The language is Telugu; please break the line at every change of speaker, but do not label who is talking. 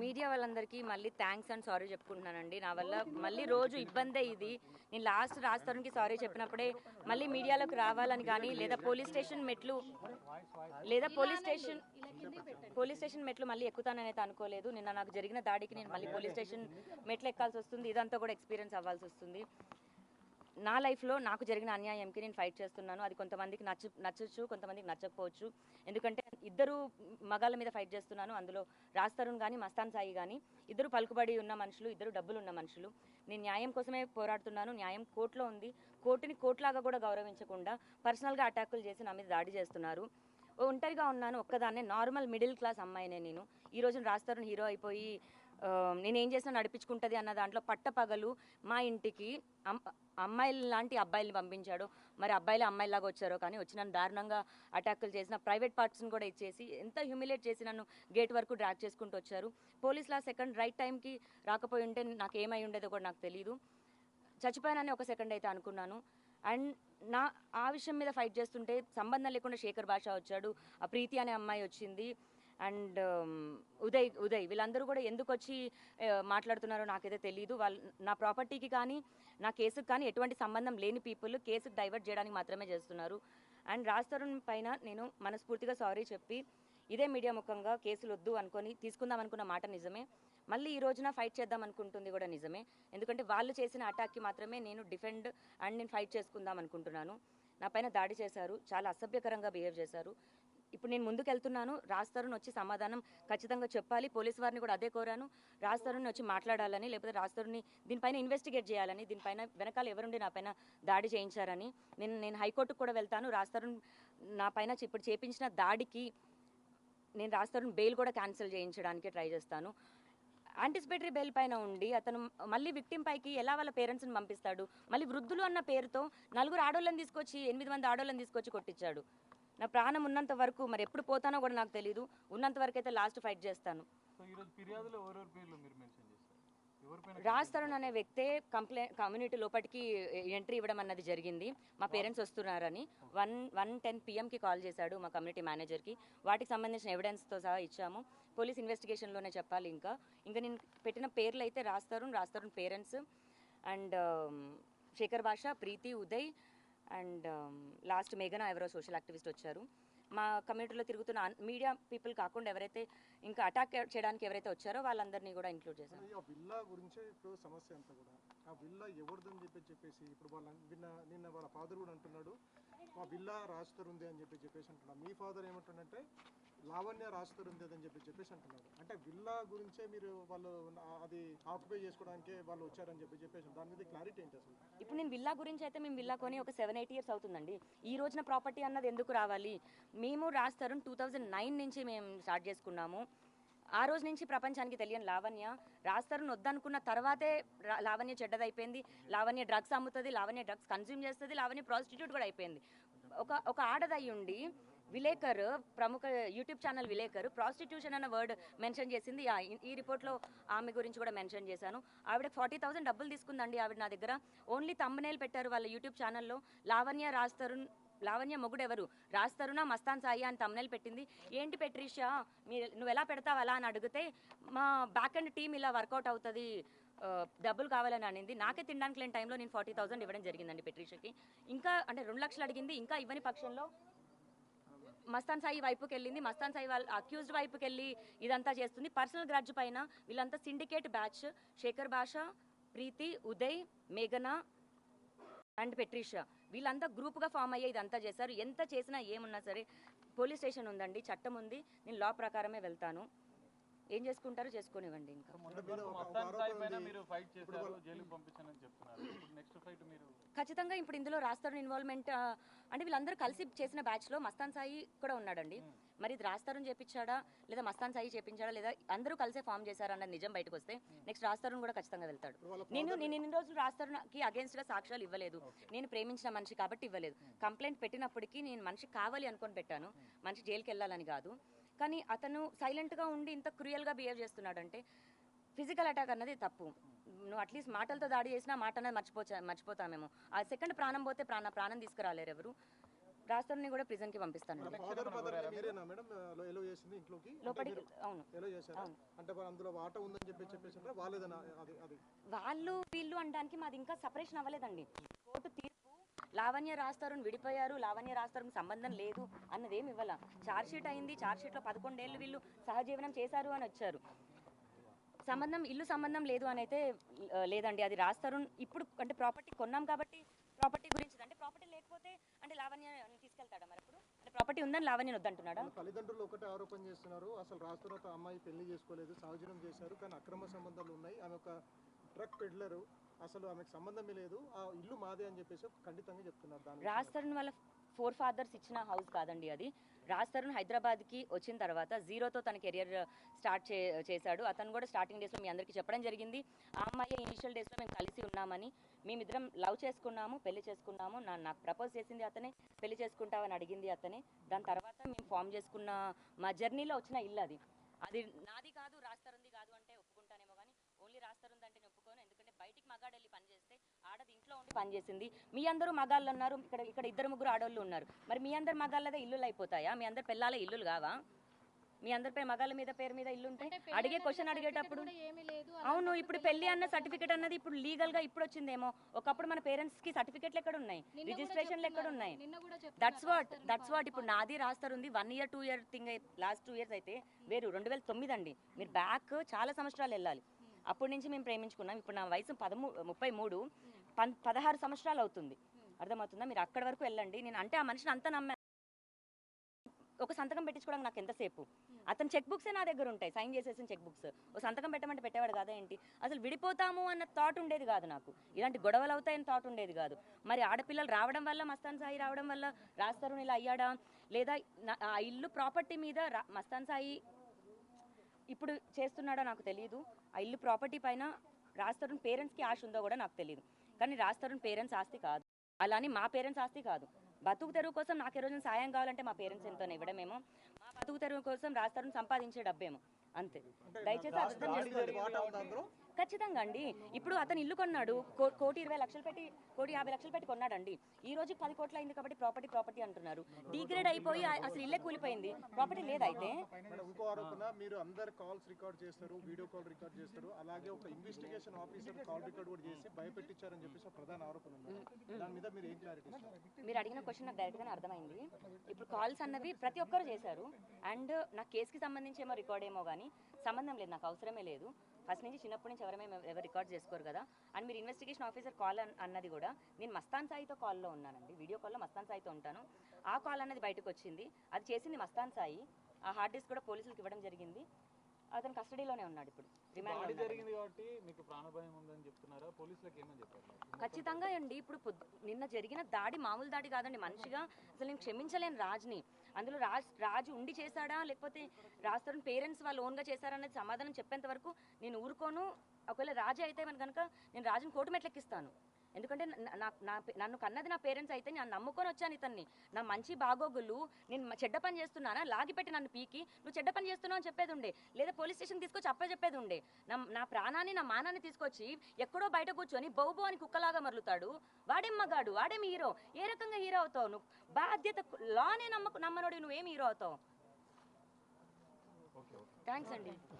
మీడియా వాళ్ళందరికీ మళ్ళీ థ్యాంక్స్ అండ్ సారీ చెప్పుకుంటున్నానండి. నా వల్ల మళ్ళీ రోజు ఇబ్బందే ఇది. నేను లాస్ట్ రాజ్‌తరుణ్‌కి సారీ చెప్పినప్పుడే మళ్ళీ మీడియాలోకి రావాలని కానీ లేదా పోలీస్ స్టేషన్ మెట్లు మళ్ళీ ఎక్కుతాననైతే అనుకోలేదు. నిన్న నాకు జరిగిన దాడికి నేను మళ్ళీ పోలీస్ స్టేషన్ మెట్లు ఎక్కాల్సి వస్తుంది. ఇదంతా కూడా ఎక్స్పీరియన్స్ అవ్వాల్సి వస్తుంది. నా లైఫ్లో నాకు జరిగిన అన్యాయంకి నేను ఫైట్ చేస్తున్నాను. అది కొంతమందికి నచ్చచ్చు, కొంతమందికి నచ్చకపోవచ్చు. ఎందుకంటే ఇద్దరు మగాళ్ళ మీద ఫైట్ చేస్తున్నాను. అందులో రాజ్ తరుణ్ కానీ మస్తాన్ సాయి కానీ ఇద్దరు పలుకుబడి ఉన్న మనుషులు, ఇద్దరు డబ్బులు ఉన్న మనుషులు. నేను న్యాయం కోసమే పోరాడుతున్నాను. న్యాయం కోర్టులో ఉంది. కోర్టుని కోర్టులాగా కూడా గౌరవించకుండా పర్సనల్గా అటాకులు చేసి నా మీద దాడి చేస్తున్నారు. ఒంటరిగా ఉన్నాను, ఒక్కదాన్నే, నార్మల్ మిడిల్ క్లాస్ అమ్మాయినే నేను. ఈ రోజున రాజ్ తరుణ్ హీరో అయిపోయి నేనేం చేసినా నడిపించుకుంటుంది అన్న దాంట్లో పట్టపగలు మా ఇంటికి అమ్మాయిలు లాంటి అబ్బాయిల్ని పంపించాడు. మరి అబ్బాయిలు అమ్మాయిలాగా వచ్చారో కానీ వచ్చి నన్ను దారుణంగా అటాకులు చేసిన, ప్రైవేట్ పార్ట్స్ని కూడా ఇచ్చేసి ఎంత హ్యూమిలేట్ చేసి నన్ను గేట్ వరకు డ్రాగ్ చేసుకుంటూ వచ్చారు. పోలీసులు సెకండ్ రైట్ టైంకి రాకపోయి ఉంటే నాకు ఏమై ఉండేదో కూడా నాకు తెలియదు. చచ్చిపోయానని ఒక సెకండ్ అయితే అనుకున్నాను. అండ్ ఆ విషయం మీద ఫైట్ చేస్తుంటే సంబంధం లేకుండా శేఖర్ భాష వచ్చాడు, ఆ ప్రీతి అనే అమ్మాయి వచ్చింది, అండ్ ఉదయ్ వీళ్ళందరూ కూడా ఎందుకు వచ్చి మాట్లాడుతున్నారో నాకైతే తెలియదు. వాళ్ళు నా ప్రాపర్టీకి కానీ నా కేసుకు కానీ ఎటువంటి సంబంధం లేని పీపుల్ కేసుకు డైవర్ట్ చేయడానికి మాత్రమే చేస్తున్నారు. అండ్ రాజ్ తరుణ్ పైన నేను మనస్ఫూర్తిగా సారీ చెప్పి ఇదే మీడియా ముఖంగా కేసులు వద్దు అనుకొని తీసుకుందాం అనుకున్న మాట నిజమే. మళ్ళీ ఈ రోజున ఫైట్ చేద్దాం అనుకుంటుంది కూడా నిజమే. ఎందుకంటే వాళ్ళు చేసిన అటాక్కి మాత్రమే నేను డిఫెండ్ అండ్ నేను ఫైట్ చేసుకుందాం అనుకుంటున్నాను. నా పైన దాడి చేశారు, చాలా అసభ్యకరంగా బిహేవ్ చేశారు. ఇప్పుడు నేను ముందుకెళ్తున్నాను. రాజ్ తరుణ్ వచ్చి సమాధానం ఖచ్చితంగా చెప్పాలి. పోలీసు వారిని కూడా అదే కోరాను, రాజ్ తరుణ్ వచ్చి మాట్లాడాలని, లేకపోతే రాజ్ తరుణ్ని దీనిపైన ఇన్వెస్టిగేట్ చేయాలని, దీనిపైన వెనకాల ఎవరుండి నా పైన దాడి చేయించారని. నేను హైకోర్టుకు కూడా వెళ్తాను. రాజ్ తరుణ్ నా పైన ఇప్పుడు చేపించిన దాడికి నేను రాజ్ తరుణ్ బెయిల్ కూడా క్యాన్సిల్ చేయించడానికి ట్రై చేస్తాను. యాంటిసిపేటరీ బెయిల్ పైన ఉండి అతను మళ్ళీ విక్టిమ్ పైకి ఎలా వాళ్ళ పేరెంట్స్ని పంపిస్తాడు? మళ్ళీ వృద్ధులు అన్న పేరుతో 4 ఆడోళ్ళని తీసుకొచ్చి 8 మంది ఆడోళ్ళని తీసుకొచ్చి కొట్టించాడు. నా ప్రాణం ఉన్నంత వరకు, మరి ఎప్పుడు పోతానో కూడా నాకు తెలియదు, ఉన్నంత వరకు అయితే లాస్ట్ ఫైట్ చేస్తాను. రాజ్ తరుణ్ అనే వ్యక్తే కమ్యూనిటీ లోపలికి ఎంట్రీ ఇవ్వడం అన్నది జరిగింది. మా పేరెంట్స్ వస్తున్నారని 1:10 PM కాల్ చేశాడు మా కమ్యూనిటీ మేనేజర్కి. వాటికి సంబంధించిన ఎవిడెన్స్తో సహా ఇచ్చాము. పోలీస్ ఇన్వెస్టిగేషన్లోనే చెప్పాలి. ఇంకా నేను పెట్టిన పేర్లు అయితే రాజ్ తరుణ్ పేరెంట్స్ అండ్ శేఖర్ భాష, ప్రీతి, ఉదయ్ అండ్ లాస్ట్ మేఘన ఎవరో సోషల్ యాక్టివిస్ట్ వచ్చారు. మా కమ్యూనిటీలో తిరుగుతున్న మీడియా పీపుల్ కాకుండా ఎవరైతే ఇంకా అటాక్ చేయడానికి ఎవరైతే వచ్చారో వాళ్ళందరినీ కూడా ఇంక్లూడ్ చేశారు.
ఆ విల్లా గురించి ఇప్పుడు సమస్య అంతా కూడా ఆ విల్లా ఎవరిదని చెప్పేసి ఇప్పుడు నిన్న వాళ్ళ ఫాదర్ కూడా అంటున్నాడు, ఆ విల్లా రాజ్ తరుణ్ది అని చెప్పేసి అంటున్నాడు. మీ ఫాదర్ ఏమంటున్నాడంటే లావణ్య రాజ్ తరుణ్ది అని చెప్పేసి అంటున్నాడు. అంటే విల్లా గురించే వాళ్ళు అది ఆక్యుపై చేసుకోవడానికి వాళ్ళు వచ్చారని చెప్పేసి దాని మీద క్లారిటీ ఏంటి అసలు?
ఇప్పుడు నేను విల్లా గురించి అయితే మేము విల్లా కొని ఒక 7-8 years అవుతుందండి. ఈ రోజున ప్రాపర్టీ అన్నది ఎందుకు రావాలి? మేము రాజ్ తరుణ్ 2009 నుంచి మేము స్టార్ట్ చేసుకున్నాము. ఆ రోజు నుంచి ప్రపంచానికి తెలియని లావణ్య రాజ్ తరుణ్ వద్దనుకున్న తర్వాతే లావణ్య చెడ్డదైపోయింది. లావణ్య డ్రగ్స్ అమ్ముతుంది, లావణ్య డ్రగ్స్ కన్జ్యూమ్ చేస్తుంది, లావణ్య ప్రాస్టిట్యూట్ కూడా అయిపోయింది. ఒక ఆడదయ్యుండి విలేకర్, ప్రముఖ యూట్యూబ్ ఛానల్ విలేకర్ ప్రాస్టిట్యూషన్ అన్న వర్డ్ మెన్షన్ చేసింది. ఈ రిపోర్ట్లో ఆమె గురించి కూడా మెన్షన్ చేశాను. ఆవిడ 40,000 డబ్బులు తీసుకుందండి ఆవిడ నా దగ్గర. ఓన్లీ థంబ్నెయిల్ పెట్టారు వాళ్ళ యూట్యూబ్ ఛానల్లో, లావణ్య మొగుడెవరు, రాజ్ తరుణా మస్తాన్ సాయి అని థంబ్నెయిల్ పెట్టింది. ఏంటి పెట్రిషా నువ్వు ఎలా పెడతావు అలా అని అడిగితే మా బ్యాక్ అండ్ టీం ఇలా వర్కౌట్ అవుతుంది, డబ్బులు కావాలని అనింది. నాకే తినడానికి లేని టైంలో నేను 40,000 ఇవ్వడం జరిగిందండి పెట్రిషాకి. ఇంకా అంటే 2 లక్షలు అడిగింది. ఇంకా ఇవ్వని పక్షంలో మస్తాన్ సాయి వైపుకి వెళ్ళింది. మస్తాన్ సాయి వాళ్ళ అక్యూజ్డ్ వైపుకి వెళ్ళి ఇదంతా చేస్తుంది. పర్సనల్ గ్రడ్జ్ పైన వీళ్ళంతా సిండికేట్ బ్యాచ్, శేఖర్ భాష, ప్రీతి, ఉదయ్, మేఘన అండ్ పెట్రిషా వీళ్ళంతా గ్రూప్గా ఫామ్ అయ్యే ఇదంతా చేశారు. ఎంత చేసినా ఏమున్నా సరే పోలీస్ స్టేషన్ ఉందండి, చట్టం ఉంది, నేను లా ప్రకారమే వెళ్తాను. ఏం చేసుకుంటారో చేసుకోనివ్వండి. ఇంకా ఖచ్చితంగా ఇప్పుడు ఇందులో రాజ్ తరుణ్ ఇన్వాల్వ్మెంట్ అంటే వీళ్ళందరూ కలిసి చేసిన బ్యాచ్లో మస్తాన్ సాయి కూడా ఉన్నాడండి. మరి ఇది రాజ్ తరుణ్ చేపించాడా లేదా మస్తాన్ సాయి చేపించాడా లేదా అందరూ కలిసే ఫామ్ చేశారన్న నిజం బయటకు వస్తే నెక్స్ట్ రాజ్ తరుణ్ కూడా ఖచ్చితంగా వెళ్తాడు. నేను ఇన్ని రోజులు రాజ్ తరుణ్కి అగేన్స్ట్గా సాక్ష్యాలు ఇవ్వలేదు. నేను ప్రేమించిన మనిషి కాబట్టి ఇవ్వలేదు. కంప్లైంట్ పెట్టినప్పటికీ నేను మనిషి కావాలి అనుకొని పెట్టాను, మనిషి జైలుకి వెళ్ళాలని కాదు. కానీ అతను సైలెంట్గా ఉండి ఇంత క్రూయల్గా బిహేవ్ చేస్తున్నాడంటే ఫిజికల్ అటాక్ అన్నది తప్పు. నువ్వు అట్లీస్ట్ మాటలతో దాడి చేసినా మాట అనేది మర్చిపోతామేమో. ఆ సెకండ్ ప్రాణం పోతే ప్రాణం తీసుకురాలేరు ఎవరు. రాస్తారుని కూడా ప్రిజన్ కి పంపిస్తాను
ఫాదర్ మీరేనా మేడం ఎలో చేసింది ఇంట్లోకి
లోపలికి. అవును,
ఎలో చేశారా అంటే మరి అందులో వాటా ఉందని చెప్పేసి వాళ్ళేదన్నా అది
వాళ్ళు వీళ్ళు అనడానికి మాది ఇంకా సపరేషన్ అవ్వలేదండి. కోర్టు తీర్పు లావణ్య రాస్తారుని విడిపోయారు, లావణ్య రాస్తారుకి సంబంధం లేదు అన్నదేమి ఇవ్వాల. ఛార్జ్ షీట్ అయింది, ఛార్జ్ షీట్ లో 11 ఏళ్ళు వీళ్ళు సహజీవనం చేశారు అని వచ్చారు. సంబంధం ఇల్లు సంబంధం లేదు అని అయితే లేదండి. అది రాస్తారు ఇప్పుడు అంటే ప్రాపర్టీ కొన్నాం కాబట్టి ప్రాపర్టీ గురించి అంటే ప్రాపర్టీ లేకపోతే అంటే లావణ్య తీసుకెళ్తాడా మరి అప్పుడు అంటే ప్రాపర్టీ ఉందని లావణ్య వద్దంటున్నాడా?
తల్లిదండ్రులు ఒకటే ఆరోపణ చేస్తున్నారు, అసలు రాస్తున్న ఒక అమ్మాయి పెళ్లి చేసుకోలేదు, సహజీవనం చేశారు, కానీ అక్రమ సంబంధాలు ఉన్నాయి, ఆమె ఒక డ్రగ్ పెడ్లరు, అసలు ఆమెకు సంబంధమే లేదు, ఆ ఇల్లు మాదే అని చెప్పేసి ఖండితంగా చెప్తున్నారు. దాని
రాజ్ వాళ్ళ 4 ఫాదర్స్ ఇచ్చిన హౌస్ కాదండి అది. రాజ్ తరుణ్ హైదరాబాద్కి వచ్చిన తర్వాత జీరోతో తన కెరియర్ స్టార్ట్ చేశాడు. అతను కూడా స్టార్టింగ్ డేస్లో మీ అందరికీ చెప్పడం జరిగింది. ఆ అమ్మాయి ఇనిషియల్ డేస్లో మేము కలిసి ఉన్నామని, మేమిద్దరం లవ్ చేసుకున్నాము, పెళ్లి చేసుకున్నాము, నాకు ప్రపోజ్ చేసింది అతనే, పెళ్లి చేసుకుంటామని అడిగింది అతనే. దాని తర్వాత మేము ఫామ్ చేసుకున్న మా జర్నీలో వచ్చిన ఇల్లు అది. అది నాది కాదు, రాజ్ తరుణ్ది కాదు అంటే ఒప్పుకుంటానేమో కానీ ఓన్లీ రాజ్ తరుణ్ అంటే ఒప్పుకోను. ఎందుకంటే బయటికి మగాడెళ్ళి పని చేస్తే ఆడది ఇంట్లో ఉండి పని చేసింది. మీ అందరూ మగాళ్ళు ఉన్నారు, ఇక్కడ 2-3 ఆడోళ్ళు ఉన్నారు. మరి మీ అందరు మగాళ్ళదే ఇల్లులు అయిపోతాయా? మీ అందరు పిల్లల ఇల్లులు కావా? మీ అందరి మగాళ్ళ మీద పేరు మీద ఇల్లు ఉంటే అడిగే క్వశ్చన్ అడిగేటప్పుడు అవును, ఇప్పుడు పెళ్లి అన్న సర్టిఫికేట్ అన్నది ఇప్పుడు లీగల్ గా ఇప్పుడు వచ్చిందేమో. ఒకప్పుడు మన పేరెంట్స్ కి సర్టిఫికేట్లు ఎక్కడ ఉన్నాయి, రిజిస్ట్రేషన్లు ఎక్కడ ఉన్నాయి? దట్స్ వాట్ ఇప్పుడు నాది రాస్తారుంది 1 year 2 year thing. Last 2 years అయితే వేరు. 2009 అండి. మీరు బ్యాక్ చాలా సంవత్సరాలు వెళ్ళాలి. అప్పటి నుంచి మేము ప్రేమించుకున్నాం. ఇప్పుడు నా వయసు 33, 16 సంవత్సరాలు అవుతుంది. అర్థమవుతుందా? మీరు అక్కడి వరకు వెళ్ళండి. నేను అంటే ఆ మనిషిని అంత నమ్మా. ఒక సంతకం పెట్టించుకోవడానికి నాకు ఎంతసేపు? అతను చెక్ బుక్సే నా దగ్గర ఉంటాయి, సైన్ చేసేసిన చెక్ బుక్స్. ఒక సంతకం పెట్టమంటే పెట్టేవాడు కదా ఏంటి? అసలు విడిపోతాము అన్న థాట్ ఉండేది కాదు నాకు. ఇలాంటి గొడవలు అవుతాయని థాట్ ఉండేది కాదు. మరి ఆడపిల్లలు రావడం వల్ల, మస్తాన్ సాయి రావడం వల్ల రాజ్ తరుణ్ ఇలా అయ్యాడా, లేదా ఆ ఇల్లు ప్రాపర్టీ మీద మస్తాన్ సాయి ఇప్పుడు చేస్తున్నాడో నాకు తెలియదు. ఆ ఇల్లు ప్రాపర్టీ పైన రాజ్ తరుణ్ పేరెంట్స్కి ఆశ ఉందో కూడా నాకు తెలియదు. కానీ రాజ్ తరుణ్ పేరెంట్స్ ఆస్తి కాదు, అలాని మా పేరెంట్స్ ఆస్తి కాదు. బతుకు తెరువు కోసం నాకు ఏ రోజున సాయం కావాలంటే మా పేరెంట్స్ ఎంతో ఇవ్వడమేమో, మా బతుకు తెరువు కోసం రాజ్ తరుణ్ సంపాదించే డబ్బేమో, అంతే. దయచేసి అర్థం చేసుకోండి. ఖచ్చితంగా అండి. ఇప్పుడు అతను ఇల్లు కొన్నాడు, 1,20,00,000 పెట్టి, 1,50,00,000 పెట్టి కొన్నాడండి. ఈ రోజు 10 కోట్లు అయింది కాబట్టి ప్రాపర్టీ అంటున్నారు. డిగ్రేడ్ అయిపోయి అసలు ఇల్లే కూలిపోయింది, ప్రాపర్టీ లేదైతే.
ఇంకో ఆరోపణ, మీరు అందరు కాల్స్ రికార్డ్ చేస్తారు, వీడియో కాల్ రికార్డ్ చేస్తారు, అలాగే ఒక ఇన్వెస్టిగేషన్ ఆఫీసర్ కాల్ రికార్డ్ కూడా చేసి భయపెట్టించారని చెప్పేసి ప్రధాన ఆరోపణ ఉంది. దాని మీద మీరు ఏం క్లారిటీ ఇస్తారు?
మీరు అడిగిన క్వశ్చన్ నాకు డైరెక్ట్గానే అర్థమైంది. ఇప్పుడు కాల్స్ అన్నవి ప్రతి ఒక్కరు చేశారు. అండ్ నా కేసుకి సంబంధించి ఏమో రికార్డ్ ఏమో కానీ సంబంధం లేదు, నాకు అవసరమే లేదు. ఫస్ట్ నుంచి చిన్నప్పటి నుంచి ఎవరు రికార్డ్ చేసుకోరు కదా. అండ్ మీరు ఇన్వెస్టిగేషన్ ఆఫీసర్ కాల్ అన్నది కూడా నేను మస్తాన్ సాయితో కాల్లో ఉన్నానండి, వీడియో కాల్లో మస్తాన్ సాయితో ఉంటాను. ఆ కాల్ అన్నది బయటకు వచ్చింది, అది చేసింది మస్తాన్ సాయి. ఆ హార్డ్ డిస్క్ కూడా పోలీసులకు ఇవ్వడం జరిగింది. అతను కస్టడీలోనే ఉన్నాడు ఇప్పుడు. ఖచ్చితంగా అండి. ఇప్పుడు నిన్న జరిగిన దాడి మామూలు దాడి కాదండి. మనిషిగా అసలు నేను క్షమించలేను రాజ్ని. అందులో రాజు ఉండి చేశాడా లేకపోతే రాజ్ తరుణ్ పేరెంట్స్ వాళ్ళు ఓన్గా చేశారనేది సమాధానం చెప్పేంత వరకు నేను ఊరుకోను. ఒకవేళ రాజు అయితే కనుక నేను రాజుని కోర్టు మెట్లెక్కిస్తాను. ఎందుకంటే నన్ను కన్నది నా పేరెంట్స్ అయితే నేను నమ్ముకొని వచ్చాను ఇతన్ని. నా మంచి బాగోగులు నేను చెడ్డ పని చేస్తున్నానా లాగి పెట్టి నన్ను పీకి నువ్వు చెడ్డ పని చేస్తున్నావు అని చెప్పేది ఉండే, లేదా పోలీస్ స్టేషన్ తీసుకొచ్చి చెప్పేది ఉండే. నా ప్రాణాన్ని నా మానాన్ని తీసుకొచ్చి ఎక్కడో బయట కూర్చొని బౌబో అని కుక్కలాగా మరలుతాడు. వాడేం మగాడు, వాడేం హీరో? ఏ రకంగా హీరో అవుతావు నువ్వు? బాధ్యత లానే నమ్మనోడి నువ్వేం హీరో అవుతావు? థ్యాంక్స్ అండి.